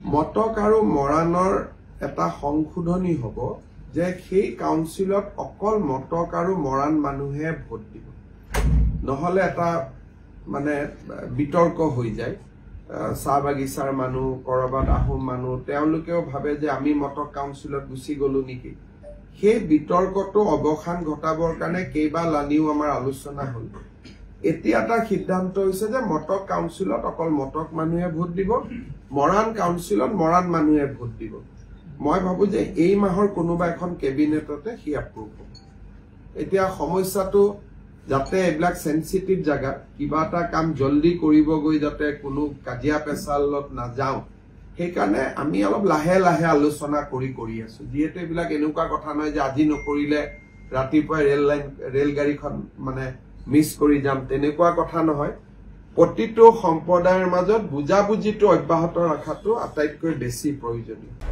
মটক আৰু মৰাণৰ এটা সংশোধনী হ'ব যে সেই কাউন্সিলত অকল মটক আৰু মৰাণ মানুহে ভোট দিব নহলে এটা মানে বিতৰ্ক হৈ যায় চাহ বাগিচাৰ মানুহ কৰবাত আহোম মানুহ তেওঁলোকেও ভাবে যে আমি মটক কাউন্সিলত গুচি গলো নেকি সেই বিতৰ্কটো অৱসান ঘটাবৰ কাৰণে কেইবা লানিও আমাৰ আলোচনা হ'ল এতিয়া এটা সিদ্ধান্ত হৈছে যে মটক কাউন্সিলত অকল মটক মানুহে ভোট দিব মৰাণ কাউন্সিলত মৰাণ মানুহে ভোট দিব মই ভাবো যে এই মাহৰ কোনোবা এখন কেবিনেটতে হি এপ্ৰুভ হ'ব এতিয়া সমস্যাটো যাতে এইবিলাক সেনসিটিভ জায়গা কিবা এটা কাম জলদি কৰিব গৈ যাতে কোনো কাজিয়া পেছালত না যাও সেইকাৰণে আমি অলপ লাহে লাহে আলোচনা কৰি আছো যেহেতু এইবিলাক এনেকুৱা কথা নহয় যে আজি নকৰিলে ৰাতিপুৱা ৰেল গাড়ীখন মানে মিস কৰি যাম তেনেকুৱা কথা নহয় প্ৰতিটো সম্প্ৰদায়ৰ মাজত বুজাবুজিটো অব্যাহত ৰখাটো আটাইতকৈ বেছি প্ৰয়োজনীয়